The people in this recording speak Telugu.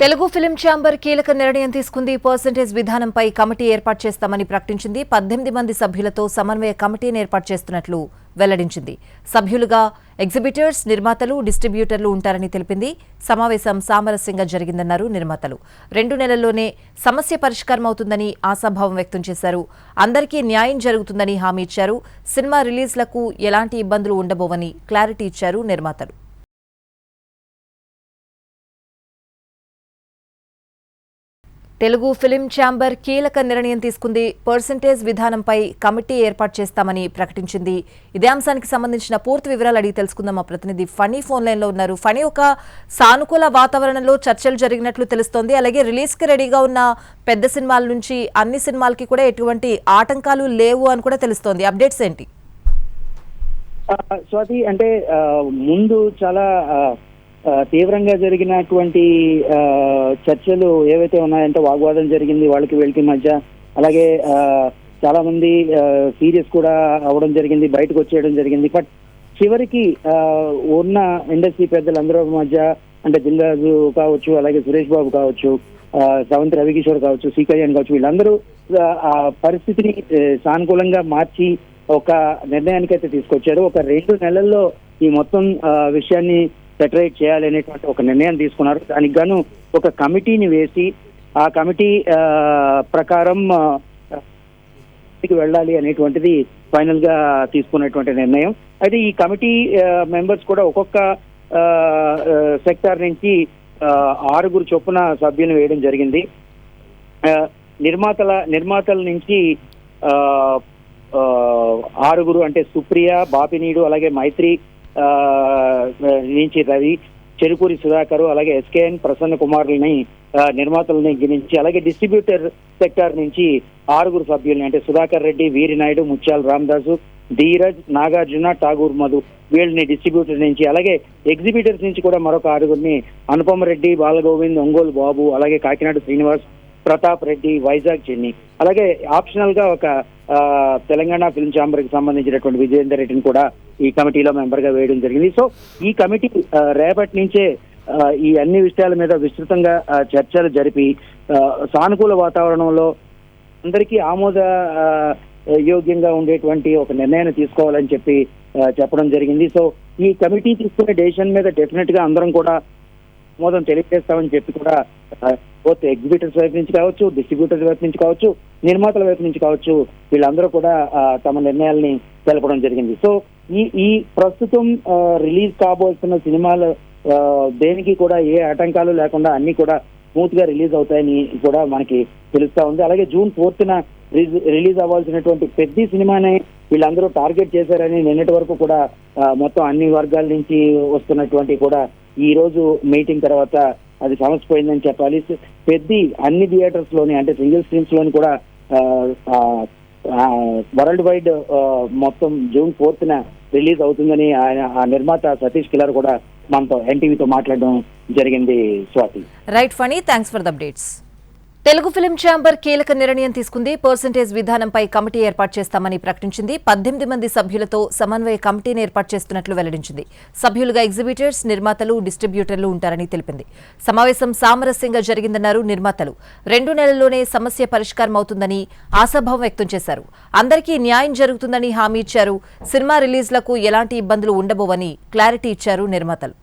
తెలుగు ఫిల్మ్ ఛాంబర్ కీలక నిర్ణయం తీసుకుంది. పర్సెంటేజ్ విధానంపై కమిటీ ఏర్పాటు చేస్తామని ప్రకటించింది. 18 మంది సభ్యులతో సమన్వయ కమిటీని ఏర్పాటు చేస్తున్నట్లు వెల్లడించింది. సభ్యులుగా ఎగ్జిబిటర్స్, నిర్మాతలు, డిస్ట్రిబ్యూటర్లు ఉంటారని తెలిపింది. సమావేశం సామరస్యంగా జరిగిందన్నారు నిర్మాతలు. 2 నెలల్లోనే సమస్య పరిష్కారం అవుతుందని ఆశాభావం వ్యక్తం చేశారు. అందరికీ న్యాయం జరుగుతుందని హామీ ఇచ్చారు. సినిమా రిలీజ్లకు ఎలాంటి ఇబ్బందులు ఉండబోవని క్లారిటీ ఇచ్చారు నిర్మాతలు. తెలుగు ఫిల్మ్ ఛాంబర్ కీలక నిర్ణయం తీసుకుంది. పర్సెంటేజ్ విధానంపై కమిటీ ఏర్పాటు చేస్తామని ప్రకటించింది. ఇదే అంశానికి సంబంధించిన పూర్తి వివరాలు అడిగి తెలుసుకుందాం. మా ప్రతినిధి ఫణి ఫోన్ లైన్ లో ఉన్నారు. ఫణి, ఒక సానుకూల వాతావరణంలో చర్చలు జరిగినట్లు తెలుస్తోంది. అలాగే రిలీజ్ కి రెడీగా ఉన్న పెద్ద సినిమాల నుంచి అన్ని సినిమాలకి కూడా ఎటువంటి ఆటంకాలు లేవు అని కూడా తెలుస్తోంది. అప్డేట్స్ ఏంటి? స్వాతి, అంటే ముందు చాలా తీవ్రంగా జరిగినటువంటి చర్చలు ఏవైతే ఉన్నాయంటే వాగ్వాదం జరిగింది వాళ్ళకి వీళ్ళకి మధ్య. అలాగే చాలా మంది సీరియస్ కూడా అవడం జరిగింది, బయటకు వచ్చేయడం జరిగింది. బట్ చివరికి ఉన్న ఇండస్ట్రీ పెద్దలందరూ మధ్య, అంటే దిల్ రాజు కావచ్చు, అలాగే సురేష్ బాబు కావచ్చు, సవంతి రవికిషోర్ కావచ్చు, సి కళ్యాణ్ కావచ్చు, వీళ్ళందరూ ఆ పరిస్థితిని సానుకూలంగా మార్చి ఒక నిర్ణయానికి అయితే తీసుకొచ్చారు. ఒక 2 నెలల్లో ఈ మొత్తం విషయాన్ని సెటరేట్ చేయాలనేటువంటి ఒక నిర్ణయం తీసుకున్నారు. దానికి గాను ఒక కమిటీని వేసి ఆ కమిటీ ప్రకారం వెళ్ళాలి అనేటువంటిది ఫైనల్ గా తీసుకున్నటువంటి నిర్ణయం. అయితే ఈ కమిటీ మెంబర్స్ కూడా ఒక్కొక్క సెక్టార్ నుంచి 6 చొప్పున సభ్యులు వేయడం జరిగింది. నిర్మాతల నుంచి 6 అంటే సుప్రియ, బాపినీడు, అలాగే మైత్రి నుంచి రవి, చెరుకూరి సుధాకర్, అలాగే ఎస్కేఎన్ ప్రసన్న కుమార్లని నిర్మాతలని గురించి, అలాగే డిస్ట్రిబ్యూటర్ సెక్టార్ నుంచి 6 సభ్యుల్ని, అంటే సుధాకర్ రెడ్డి, వీరినాయుడు, ముత్యాల రామదాసు, ధీరజ్, నాగార్జున, ఠాగూర్ మధు, వీళ్ళని డిస్ట్రిబ్యూటర్ నుంచి, అలాగే ఎగ్జిబిటర్స్ నుంచి కూడా మరొక 6 అనుపమ రెడ్డి, బాలగోవింద్, ఒంగోలు బాబు, అలాగే కాకినాడ శ్రీనివాస్, ప్రతాప్ రెడ్డి, వైజాగ్ చెన్ని, అలాగే ఆప్షనల్ గా ఒక తెలంగాణ ఫిల్మ్ ఛాంబర్ కి సంబంధించినటువంటి విజయేందర్ రెడ్డిని కూడా ఈ కమిటీలో మెంబర్ గా వేయడం జరిగింది. సో ఈ కమిటీ రేపటి నుంచే ఈ అన్ని విషయాల మీద విస్తృతంగా చర్చలు జరిపి సానుకూల వాతావరణంలో అందరికీ ఆమోద యోగ్యంగా ఉండేటువంటి ఒక నిర్ణయాన్ని తీసుకోవాలని చెప్పడం జరిగింది. సో ఈ కమిటీ తీసుకునే డెసిషన్ మీద డెఫినెట్ గా అందరం కూడా ఆమోదం తెలియజేస్తామని చెప్పి కూడా బోత్ ఎగ్జిబిటర్స్ వైపు నుంచి కావచ్చు, డిస్ట్రిబ్యూటర్స్ వైపు నుంచి కావచ్చు, నిర్మాతల వైపు నుంచి కావచ్చు, వీళ్ళందరూ కూడా తమ నిర్ణయాల్ని తెలపడం జరిగింది. సో ఈ ప్రస్తుతం రిలీజ్ కాబోతున్న సినిమాలు దేనికి కూడా ఏ ఆటంకాలు లేకుండా అన్ని కూడా స్మూత్ గా రిలీజ్ అవుతాయని కూడా మనకి తెలుస్తా ఉంది. అలాగే June 4th రిలీజ్ అవ్వాల్సినటువంటి పెద్ద సినిమానే వీళ్ళందరూ టార్గెట్ చేశారని నిన్నటి వరకు కూడా మొత్తం అన్ని వర్గాల నుంచి వస్తున్నటువంటి కూడా ఈ రోజు మీటింగ్ తర్వాత అది సమస్యపోయిందని చెప్పాలి. పెద్ద అన్ని థియేటర్స్ లోని, అంటే సింగిల్ స్క్రీన్స్ లోని కూడా వరల్డ్ వైడ్ మొత్తం June 4th రిలీజ్ అవుతుందని ఆ నిర్మాత సతీష్ కిల్లర్ కూడా మనతో ఎన్టీవీతో మాట్లాడడం జరిగింది. Swathi, right Phani, thanks for the updates. Telugu film chamber కీలక నిర్ణయం తీసుకుంది. పర్సెంటేజ్ విధానంపై కమిటీ ఏర్పాటు చేస్తామని ప్రకటించింది. 18 మంది సభ్యులతో సమన్వయ కమిటీని ఏర్పాటు చేస్తున్నట్లు వెల్లడించింది. సభ్యులుగా ఎగ్జిబిటర్స్, నిర్మాతలు, డిస్ట్రిబ్యూటర్లు ఉంటారని తెలిపింది. సమావేశం సామరస్యంగా జరిగిందన్నారు నిర్మాతలు. 2 నెలల్లోనే సమస్య పరిష్కారం అవుతుందని ఆశాభావం వ్యక్తం చేశారు. అందరికీ న్యాయం జరుగుతుందని హామీ ఇచ్చారు. సినిమా రిలీజ్లకు ఎలాంటి ఇబ్బందులు ఉండబోవని క్లారిటీ ఇచ్చారు నిర్మాతలు.